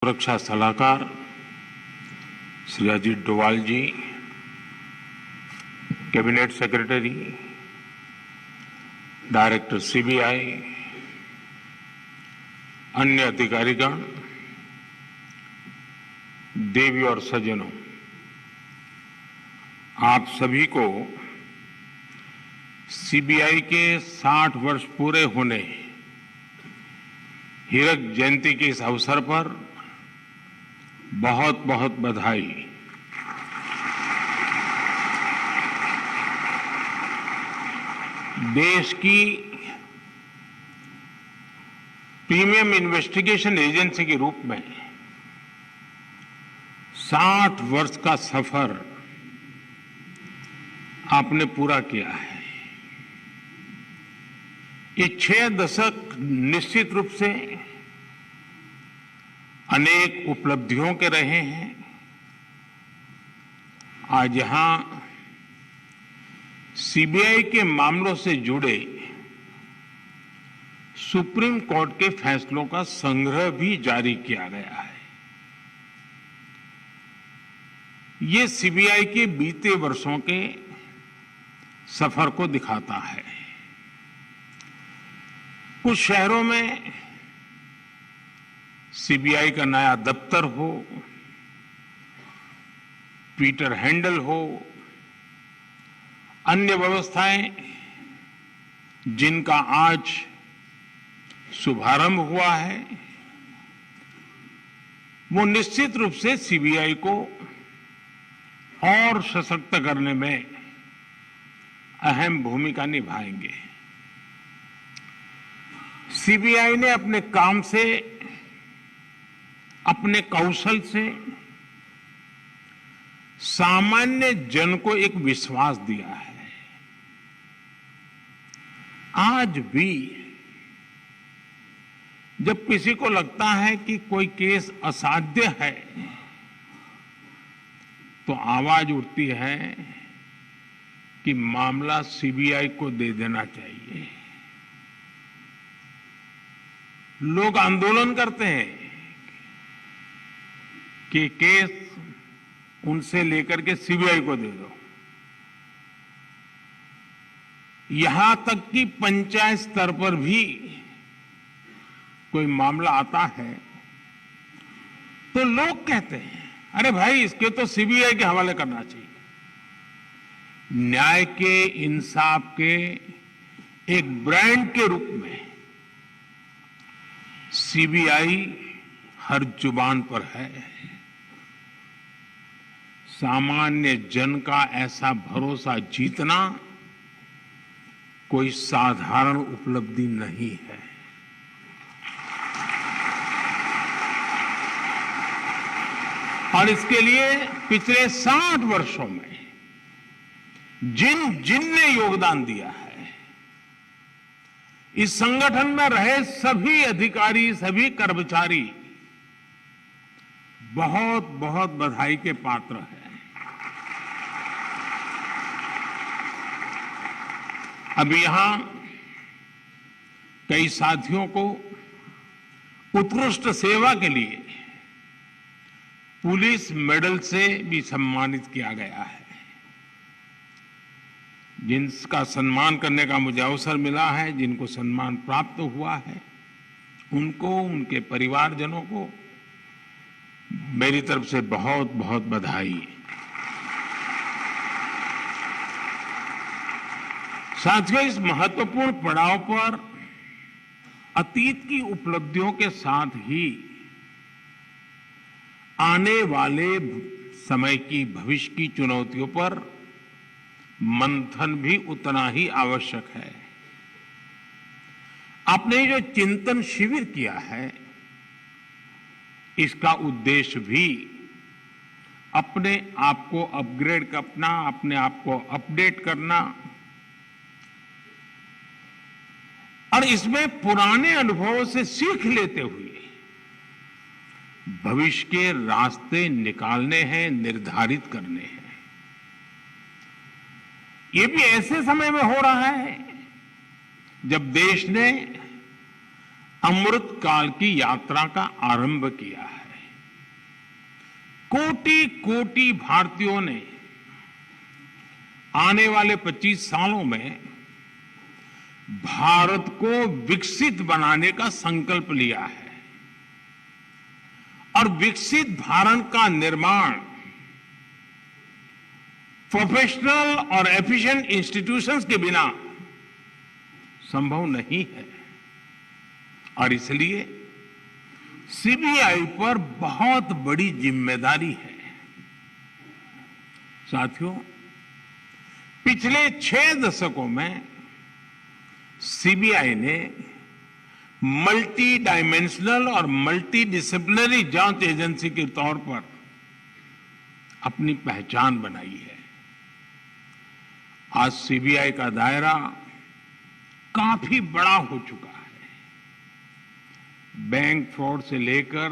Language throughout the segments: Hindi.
सुरक्षा सलाहकार श्री अजीत डोवाल जी, कैबिनेट सेक्रेटरी, डायरेक्टर सीबीआई, अन्य अधिकारीगण, देवी और सज्जनों, आप सभी को सीबीआई के 60 वर्ष पूरे होने हीरक जयंती के इस अवसर पर बहुत बहुत बधाई। देश की प्रीमियम इन्वेस्टिगेशन एजेंसी के रूप में 60 वर्ष का सफर आपने पूरा किया है। ये 6 दशक निश्चित रूप से अनेक उपलब्धियों के रहे हैं। आज यहां सीबीआई के मामलों से जुड़े सुप्रीम कोर्ट के फैसलों का संग्रह भी जारी किया गया है। ये सीबीआई के बीते वर्षों के सफर को दिखाता है। कुछ शहरों में सीबीआई का नया दफ्तर हो, ट्विटर हैंडल हो, अन्य व्यवस्थाएं जिनका आज शुभारंभ हुआ है, वो निश्चित रूप से सीबीआई को और सशक्त करने में अहम भूमिका निभाएंगे। सीबीआई ने अपने काम से, अपने कौशल से सामान्य जन को एक विश्वास दिया है। आज भी जब किसी को लगता है कि कोई केस असाध्य है, तो आवाज उठती है कि मामला सीबीआई को दे देना चाहिए। लोग आंदोलन करते हैं कि केस उनसे लेकर के सीबीआई को दे दो। यहां तक कि पंचायत स्तर पर भी कोई मामला आता है तो लोग कहते हैं, अरे भाई इसके तो सीबीआई के हवाले करना चाहिए। न्याय के, इंसाफ के एक ब्रांड के रूप में सीबीआई हर जुबान पर है। सामान्य जन का ऐसा भरोसा जीतना कोई साधारण उपलब्धि नहीं है। और इसके लिए पिछले 60 वर्षों में जिनने योगदान दिया है, इस संगठन में रहे सभी अधिकारी, सभी कर्मचारी बहुत बहुत बधाई के पात्र हैं। अभी यहां कई साथियों को उत्कृष्ट सेवा के लिए पुलिस मेडल से भी सम्मानित किया गया है। जिनका सम्मान करने का मुझे अवसर मिला है, जिनको सम्मान प्राप्त हुआ है, उनको, उनके परिवारजनों को मेरी तरफ से बहुत बहुत बधाई। साथियों, इस महत्वपूर्ण पड़ाव पर अतीत की उपलब्धियों के साथ ही आने वाले समय की, भविष्य की चुनौतियों पर मंथन भी उतना ही आवश्यक है। आपने जो चिंतन शिविर किया है, इसका उद्देश्य भी अपने आप को अपग्रेड करना, अपने आप को अपडेट करना और इसमें पुराने अनुभवों से सीख लेते हुए भविष्य के रास्ते निकालने हैं, निर्धारित करने हैं। ये भी ऐसे समय में हो रहा है जब देश ने अमृत काल की यात्रा का आरंभ किया है। कोटि कोटि भारतीयों ने आने वाले 25 सालों में भारत को विकसित बनाने का संकल्प लिया है और विकसित भारत का निर्माण प्रोफेशनल और एफिशिएंट इंस्टीट्यूशंस के बिना संभव नहीं है और इसलिए सीबीआई पर बहुत बड़ी जिम्मेदारी है। साथियों, पिछले 6 दशकों में सीबीआई ने मल्टी डायमेंशनल और मल्टी डिसिप्लिनरी जांच एजेंसी के तौर पर अपनी पहचान बनाई है। आज सीबीआई का दायरा काफी बड़ा हो चुका है। बैंक फ्रॉड से लेकर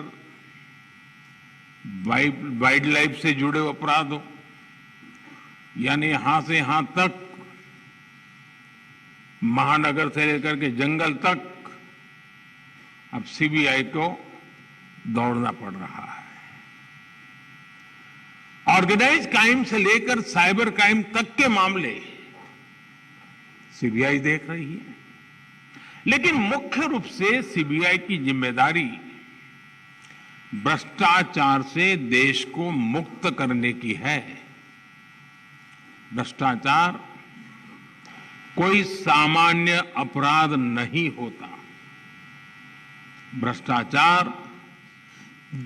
वाइल्ड लाइफ से जुड़े अपराधों, यानी यहां से यहां तक, महानगर से लेकर के जंगल तक अब सीबीआई को दौड़ना पड़ रहा है। ऑर्गेनाइज क्राइम से लेकर साइबर क्राइम तक के मामले सीबीआई देख रही है, लेकिन मुख्य रूप से सीबीआई की जिम्मेदारी भ्रष्टाचार से देश को मुक्त करने की है। भ्रष्टाचार कोई सामान्य अपराध नहीं होता। भ्रष्टाचार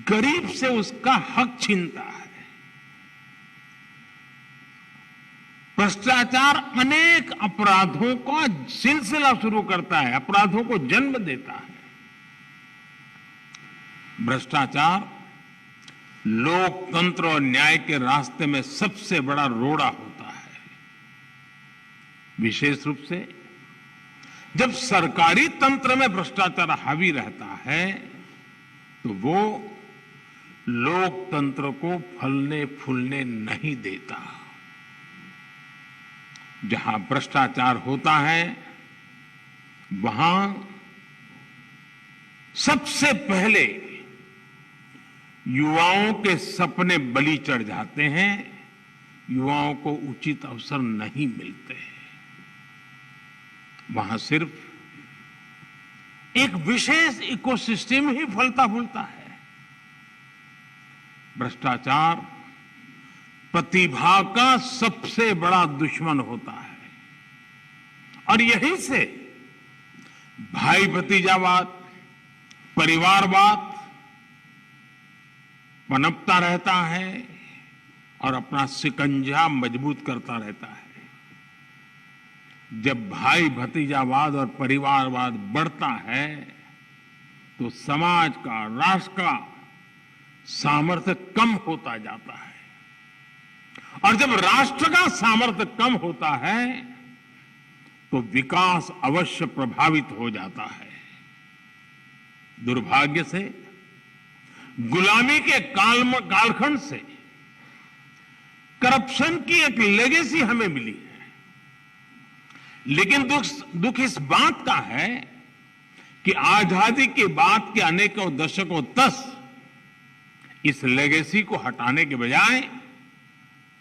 गरीब से उसका हक छीनता है। भ्रष्टाचार अनेक अपराधों का सिलसिला शुरू करता है, अपराधों को जन्म देता है। भ्रष्टाचार लोकतंत्र और न्याय के रास्ते में सबसे बड़ा रोड़ा होता है। विशेष रूप से जब सरकारी तंत्र में भ्रष्टाचार हावी रहता है तो वो लोकतंत्र को फलने फूलने नहीं देता। जहां भ्रष्टाचार होता है वहां सबसे पहले युवाओं के सपने बलि चढ़ जाते हैं, युवाओं को उचित अवसर नहीं मिलते। वहां सिर्फ एक विशेष इकोसिस्टम ही फलता फूलता है। भ्रष्टाचार प्रतिभा का सबसे बड़ा दुश्मन होता है और यहीं से भाई भतीजावाद, परिवारवाद पनपता रहता है और अपना शिकंजा मजबूत करता रहता है। जब भाई भतीजावाद और परिवारवाद बढ़ता है तो समाज का, राष्ट्र का सामर्थ्य कम होता जाता है और जब राष्ट्र का सामर्थ्य कम होता है तो विकास अवश्य प्रभावित हो जाता है। दुर्भाग्य से गुलामी के कालखंड से करप्शन की एक लेगेसी हमें मिली है, लेकिन दुख इस बात का है कि आजादी के बाद के अनेकों दशकों तक इस लेगेसी को हटाने के बजाय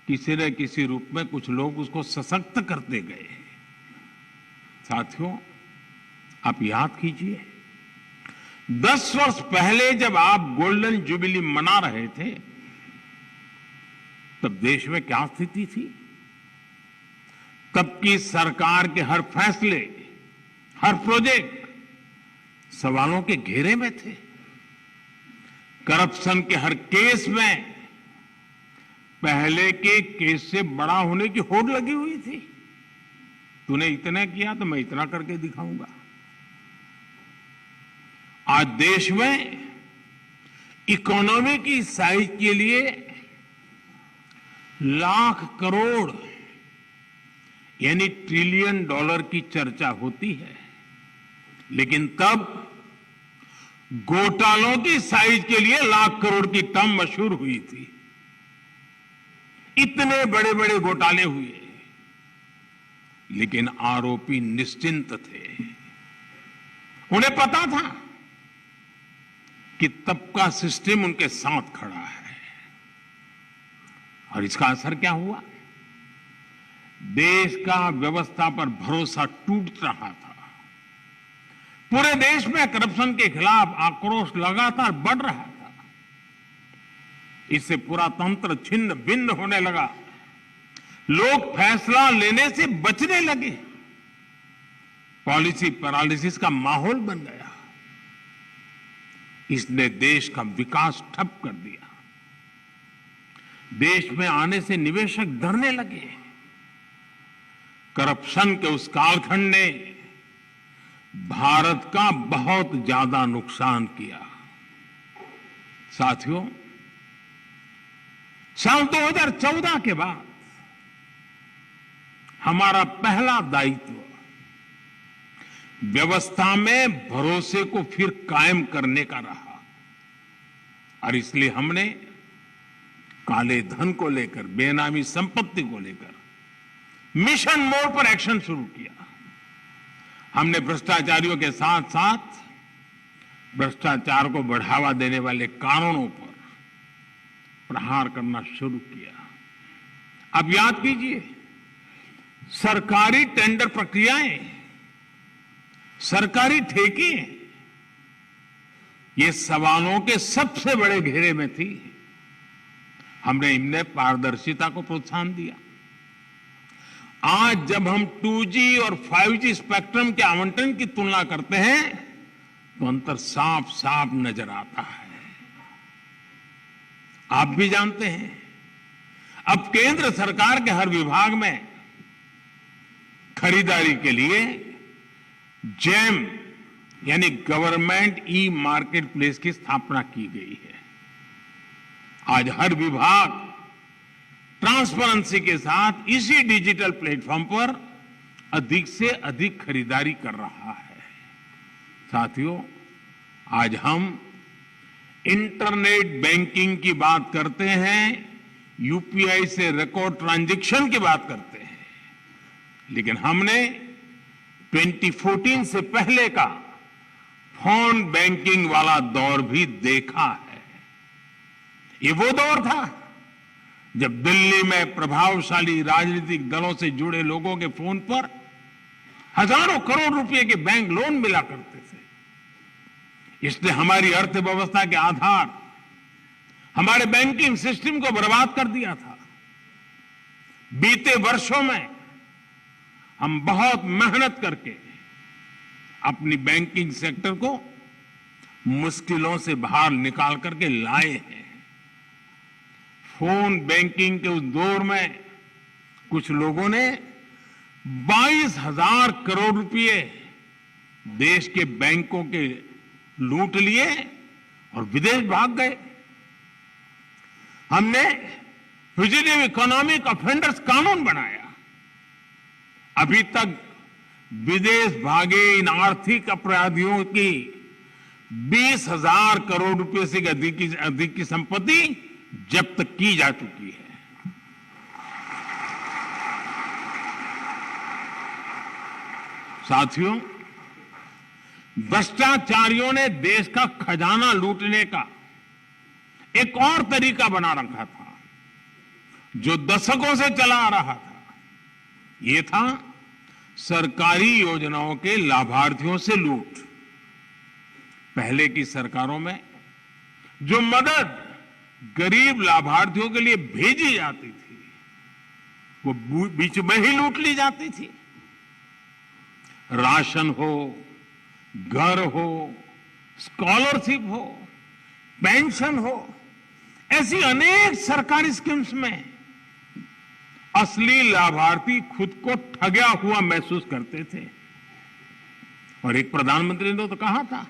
किसी न किसी रूप में कुछ लोग उसको सशक्त करते गए। साथियों, आप याद कीजिए 10 वर्ष पहले जब आप गोल्डन जुबिली मना रहे थे तब देश में क्या स्थिति थी। तब की सरकार के हर फैसले, हर प्रोजेक्ट सवालों के घेरे में थे। करप्शन के हर केस में पहले के केस से बड़ा होने की होड़ लगी हुई थी। तूने इतना किया तो मैं इतना करके दिखाऊंगा। आज देश में इकोनॉमी की साइज के लिए लाख करोड़ यानी ट्रिलियन डॉलर की चर्चा होती है, लेकिन तब घोटालों की साइज के लिए लाख करोड़ की टर्म मशहूर हुई थी। इतने बड़े बड़े घोटाले हुए, लेकिन आरोपी निश्चिंत थे। उन्हें पता था कि तब का सिस्टम उनके साथ खड़ा है। और इसका असर क्या हुआ? देश का व्यवस्था पर भरोसा टूट रहा था। पूरे देश में करप्शन के खिलाफ आक्रोश लगातार बढ़ रहा था। इससे पूरा तंत्र छिन्न भिन्न होने लगा। लोग फैसला लेने से बचने लगे। पॉलिसी पैरालिसिस का माहौल बन गया। इसने देश का विकास ठप कर दिया। देश में आने से निवेशक डरने लगे। करप्शन के उस कालखंड ने भारत का बहुत ज्यादा नुकसान किया। साथियों, साल 2014 के बाद हमारा पहला दायित्व व्यवस्था में भरोसे को फिर कायम करने का रहा और इसलिए हमने काले धन को लेकर, बेनामी संपत्ति को लेकर मिशन मोड पर एक्शन शुरू किया। हमने भ्रष्टाचारियों के साथ साथ भ्रष्टाचार को बढ़ावा देने वाले कानूनों पर प्रहार करना शुरू किया। अब याद कीजिए, सरकारी टेंडर प्रक्रियाएं, सरकारी ठेके, ये सवालों के सबसे बड़े घेरे में थी। हमने इनमें पारदर्शिता को प्रोत्साहन दिया। आज जब हम 2G और 5G स्पेक्ट्रम के आवंटन की तुलना करते हैं तो अंतर साफ साफ नजर आता है। आप भी जानते हैं, अब केंद्र सरकार के हर विभाग में खरीदारी के लिए जेम यानी गवर्नमेंट ई मार्केट प्लेस की स्थापना की गई है। आज हर विभाग ट्रांसपेरेंसी के साथ इसी डिजिटल प्लेटफॉर्म पर अधिक से अधिक खरीदारी कर रहा है। साथियों, आज हम इंटरनेट बैंकिंग की बात करते हैं, यूपीआई से रिकॉर्ड ट्रांजैक्शन की बात करते हैं, लेकिन हमने 2014 से पहले का फोन बैंकिंग वाला दौर भी देखा है। ये वो दौर था जब दिल्ली में प्रभावशाली राजनीतिक दलों से जुड़े लोगों के फोन पर हजारों करोड़ रुपए के बैंक लोन मिला करते थे। इसने हमारी अर्थव्यवस्था के आधार, हमारे बैंकिंग सिस्टम को बर्बाद कर दिया था। बीते वर्षों में हम बहुत मेहनत करके अपनी बैंकिंग सेक्टर को मुश्किलों से बाहर निकाल करके लाए हैं। फोन बैंकिंग के उस दौर में कुछ लोगों ने 22,000 करोड़ रुपए देश के बैंकों के लूट लिए और विदेश भाग गए। हमने फ्यूजिटिव इकोनॉमिक ऑफेंडर्स कानून बनाया। अभी तक विदेश भागे इन आर्थिक अपराधियों की 20,000 करोड़ रुपए से अधिक की संपत्ति जब्त की जा चुकी है। साथियों, भ्रष्टाचारियों ने देश का खजाना लूटने का एक और तरीका बना रखा था जो दशकों से चला आ रहा था। ये था सरकारी योजनाओं के लाभार्थियों से लूट। पहले की सरकारों में जो मदद गरीब लाभार्थियों के लिए भेजी जाती थी वो बीच में ही लूट ली जाती थी। राशन हो, घर हो, स्कॉलरशिप हो, पेंशन हो, ऐसी अनेक सरकारी स्कीम्स में असली लाभार्थी खुद को ठगा हुआ महसूस करते थे। और एक प्रधानमंत्री ने तो कहा था,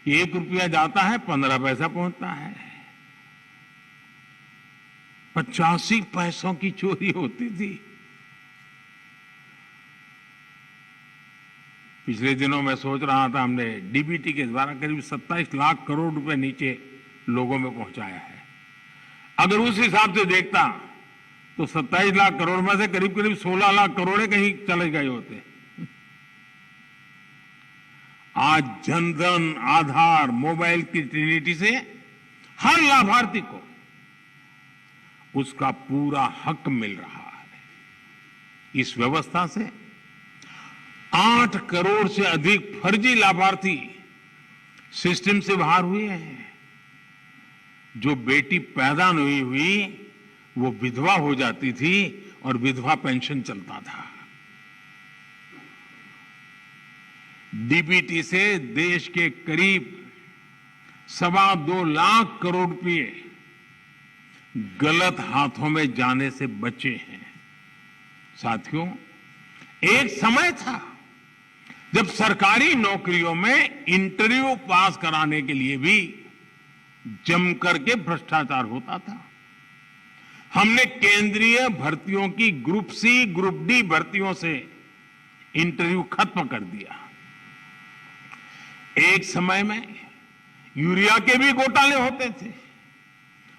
1 रुपया जाता है 15 पैसा पहुंचता है। 85 पैसों की चोरी होती थी। पिछले दिनों मैं सोच रहा था, हमने डीबीटी के द्वारा करीब 27 लाख करोड़ रुपए नीचे लोगों में पहुंचाया है। अगर उस हिसाब से देखता तो 27 लाख करोड़ में से करीब करीब 16 लाख करोड़ कहीं चले गए होते। आज जनधन, आधार, मोबाइल की ट्रिनिटी से हर लाभार्थी को उसका पूरा हक मिल रहा है। इस व्यवस्था से 8 करोड़ से अधिक फर्जी लाभार्थी सिस्टम से बाहर हुए हैं। जो बेटी पैदा नहीं हुई वो विधवा हो जाती थी और विधवा पेंशन चलता था। डीबीटी से देश के करीब 2.25 लाख करोड़ रुपए गलत हाथों में जाने से बचे हैं। साथियों, एक समय था जब सरकारी नौकरियों में इंटरव्यू पास कराने के लिए भी जम करके भ्रष्टाचार होता था। हमने केंद्रीय भर्तियों की ग्रुप सी, ग्रुप डी भर्तियों से इंटरव्यू खत्म कर दिया। एक समय में यूरिया के भी घोटाले होते थे।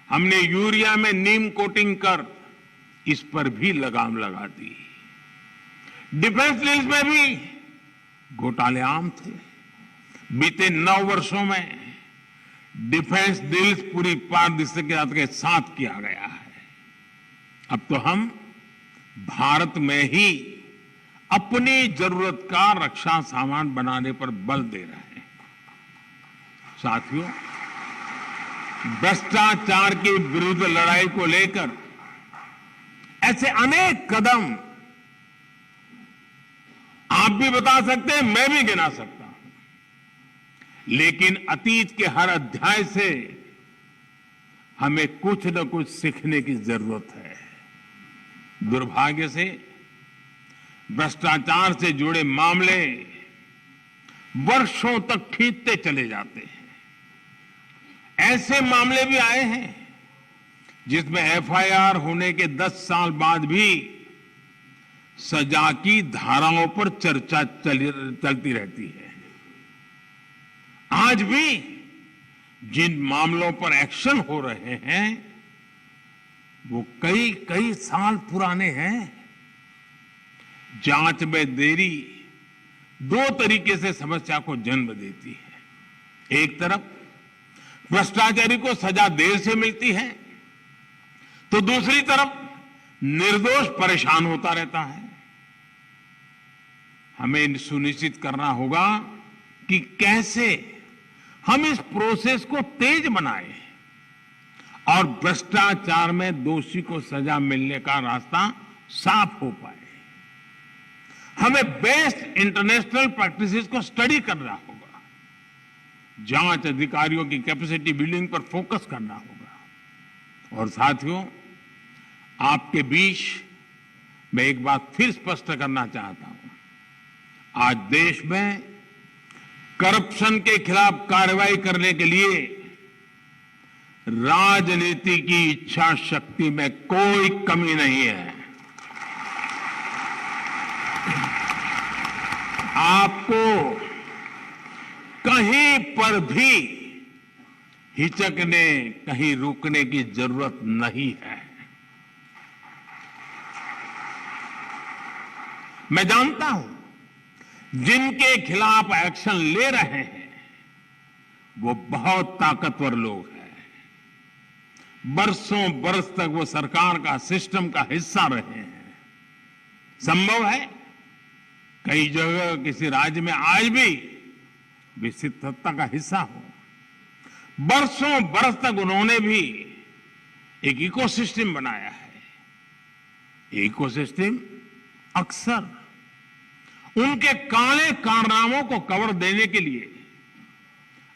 हमने यूरिया में नीम कोटिंग कर इस पर भी लगाम लगा दी। डिफेंस डील्स में भी घोटाले आम थे। बीते 9 वर्षों में डिफेंस डील्स पूरी पारदर्शिता के साथ किया गया है। अब तो हम भारत में ही अपनी जरूरत का रक्षा सामान बनाने पर बल दे रहे हैं। साथियों, भ्रष्टाचार के विरुद्ध लड़ाई को लेकर ऐसे अनेक कदम आप भी बता सकते हैं, मैं भी गिना सकता हूं, लेकिन अतीत के हर अध्याय से हमें कुछ न कुछ सीखने की जरूरत है। दुर्भाग्य से भ्रष्टाचार से जुड़े मामले वर्षों तक खींचते चले जाते हैं। ऐसे मामले भी आए हैं जिसमें एफआईआर होने के 10 साल बाद भी सजा की धाराओं पर चर्चा चलती रहती है। आज भी जिन मामलों पर एक्शन हो रहे हैं वो कई साल पुराने हैं। जांच में देरी 2 तरीके से समस्या को जन्म देती है। एक तरफ भ्रष्टाचारी को सजा देर से मिलती है तो दूसरी तरफ निर्दोष परेशान होता रहता है। हमें सुनिश्चित करना होगा कि कैसे हम इस प्रोसेस को तेज बनाएं और भ्रष्टाचार में दोषी को सजा मिलने का रास्ता साफ हो पाए। हमें बेस्ट इंटरनेशनल प्रैक्टिसेस को स्टडी करना होगा। जांच अधिकारियों की कैपेसिटी बिल्डिंग पर फोकस करना होगा। और साथियों, आपके बीच मैं एक बात फिर स्पष्ट करना चाहता हूं। आज देश में करप्शन के खिलाफ कार्रवाई करने के लिए राजनीति की इच्छा शक्ति में कोई कमी नहीं है। आपको कहीं पर भी हिचकने, कहीं रुकने की जरूरत नहीं है। मैं जानता हूं जिनके खिलाफ एक्शन ले रहे हैं वो बहुत ताकतवर लोग हैं। बरसों बरस तक वो सरकार का, सिस्टम का हिस्सा रहे हैं। संभव है कई जगह किसी राज्य में आज भी विकसित सत्ता का हिस्सा हो। बरसों बरस तक उन्होंने भी एक इकोसिस्टम बनाया है। इकोसिस्टम अक्सर उनके काले कारनामों को कवर देने के लिए,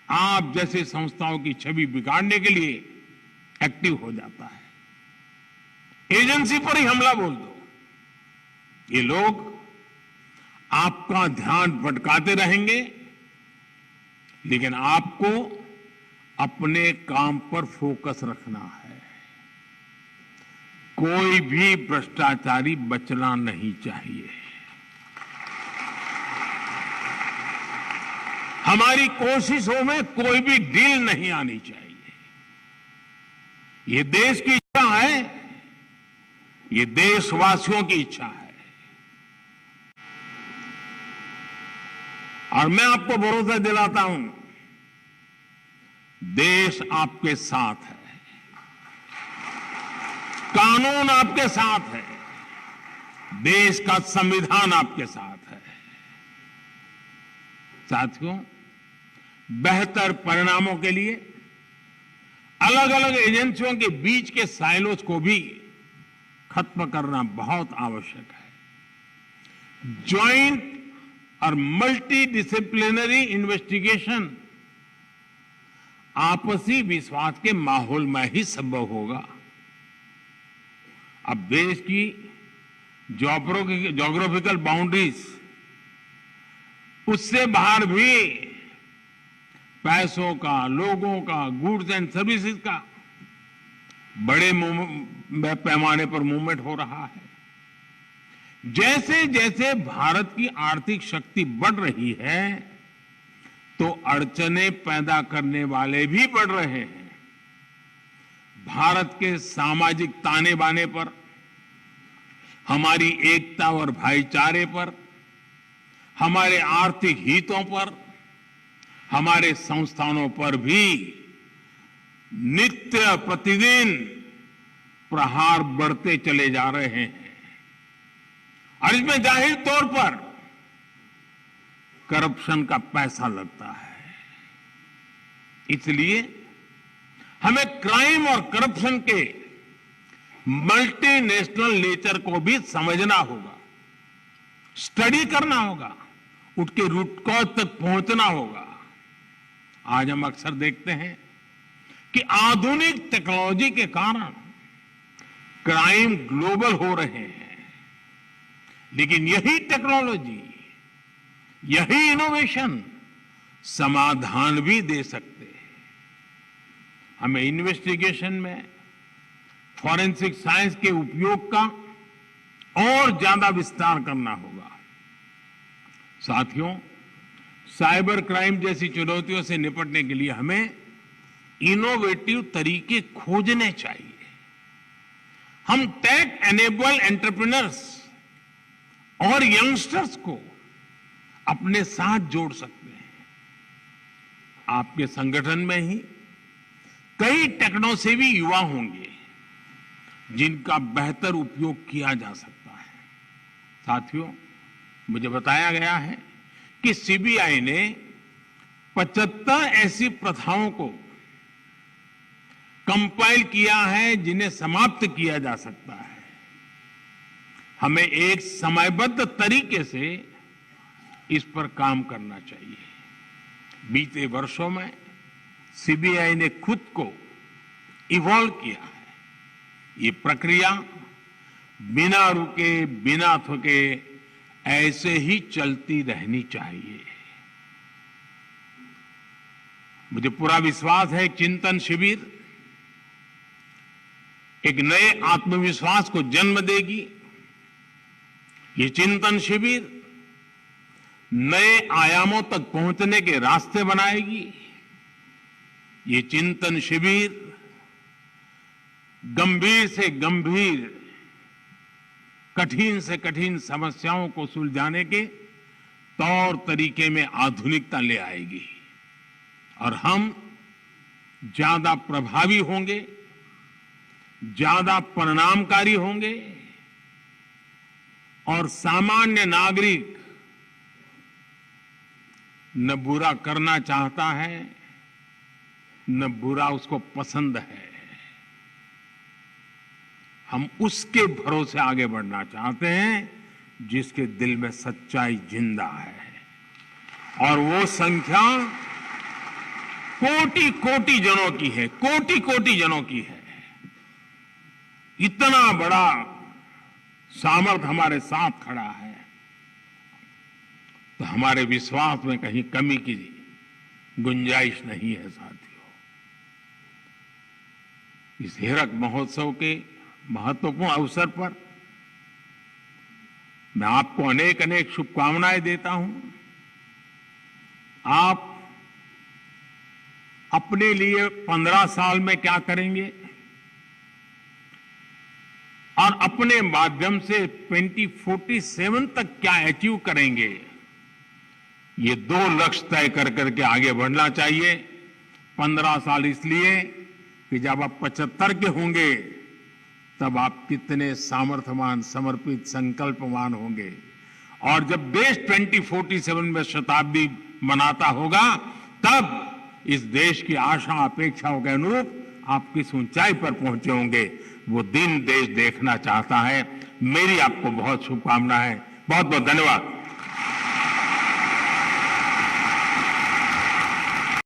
आप जैसे संस्थाओं की छवि बिगाड़ने के लिए एक्टिव हो जाता है। एजेंसी पर ही हमला बोल दो, ये लोग आपका ध्यान भटकाते रहेंगे, लेकिन आपको अपने काम पर फोकस रखना है। कोई भी भ्रष्टाचारी बचना नहीं चाहिए। हमारी कोशिशों में कोई भी ढील नहीं आनी चाहिए। ये देश की इच्छा है, ये देशवासियों की इच्छा है। और मैं आपको भरोसा दिलाता हूं, देश आपके साथ है। कानून आपके साथ है, देश का संविधान आपके साथ है। साथियों, बेहतर परिणामों के लिए अलग अलग एजेंसियों के बीच के साइलोज को भी खत्म करना बहुत आवश्यक है। ज्वाइंट और मल्टी डिसिप्लिनरी इन्वेस्टिगेशन आपसी विश्वास के माहौल में ही संभव होगा। अब देश की ज्योग्राफिकल बाउंड्रीज, उससे बाहर भी पैसों का, लोगों का, गुड्स एंड सर्विसेज का बड़े पैमाने पर मूवमेंट हो रहा है। जैसे जैसे भारत की आर्थिक शक्ति बढ़ रही है, तो अड़चने पैदा करने वाले भी बढ़ रहे हैं। भारत के सामाजिक ताने बाने पर, हमारी एकता और भाईचारे पर, हमारे आर्थिक हितों पर, हमारे संस्थानों पर भी नित्य प्रतिदिन प्रहार बढ़ते चले जा रहे हैं। और इसमें जाहिर तौर पर करप्शन का पैसा लगता है। इसलिए हमें क्राइम और करप्शन के मल्टीनेशनल नेचर को भी समझना होगा, स्टडी करना होगा, उठ के रूट कॉज तक पहुंचना होगा। आज हम अक्सर देखते हैं कि आधुनिक टेक्नोलॉजी के कारण क्राइम ग्लोबल हो रहे हैं, लेकिन यही टेक्नोलॉजी, यही इनोवेशन समाधान भी दे सकते हैं। हमें इन्वेस्टिगेशन में फॉरेंसिक साइंस के उपयोग का और ज्यादा विस्तार करना होगा। साथियों, साइबर क्राइम जैसी चुनौतियों से निपटने के लिए हमें इनोवेटिव तरीके खोजने चाहिए। हम टेक एनेबल एंटरप्रेन्योर्स और यंगस्टर्स को अपने साथ जोड़ सकते हैं। आपके संगठन में ही कई टेक्नोसेवी युवा होंगे जिनका बेहतर उपयोग किया जा सकता है। साथियों, मुझे बताया गया है कि सीबीआई ने 75 ऐसी प्रथाओं को कंपाइल किया है जिन्हें समाप्त किया जा सकता है। हमें एक समयबद्ध तरीके से इस पर काम करना चाहिए। बीते वर्षों में सीबीआई ने खुद को इवॉल्व किया है। ये प्रक्रिया बिना रुके, बिना थके ऐसे ही चलती रहनी चाहिए। मुझे पूरा विश्वास है चिंतन शिविर एक नए आत्मविश्वास को जन्म देगी। ये चिंतन शिविर नए आयामों तक पहुंचने के रास्ते बनाएगी। ये चिंतन शिविर गंभीर से गंभीर, कठिन से कठिन समस्याओं को सुलझाने के तौर तरीके में आधुनिकता ले आएगी और हम ज्यादा प्रभावी होंगे, ज्यादा परिणामकारी होंगे और सामान्य नागरिक न बुरा करना चाहता है, न बुरा उसको पसंद है। हम उसके भरोसे आगे बढ़ना चाहते हैं जिसके दिल में सच्चाई जिंदा है। और वो संख्या कोटि कोटि जनों की है, कोटि कोटि जनों की है। इतना बड़ा सामर्थ्य हमारे साथ खड़ा है, तो हमारे विश्वास में कहीं कमी की गुंजाइश नहीं है। साथियों, इस हीरक महोत्सव के महत्वपूर्ण अवसर पर मैं आपको अनेक अनेक शुभकामनाएं देता हूं। आप अपने लिए 15 साल में क्या करेंगे और अपने माध्यम से 2047 तक क्या अचीव करेंगे, ये 2 लक्ष्य तय कर करके आगे बढ़ना चाहिए। 15 साल इसलिए कि जब आप 75 के होंगे तब आप कितने सामर्थ्यवान, समर्पित, संकल्पवान होंगे। और जब देश 2047 में शताब्दी मनाता होगा, तब इस देश की आशा अपेक्षाओं के अनुरूप आप किस ऊंचाई पर पहुंचे होंगे, वो दिन देश देखना चाहता है। मेरी आपको बहुत शुभकामनाएं। बहुत बहुत धन्यवाद।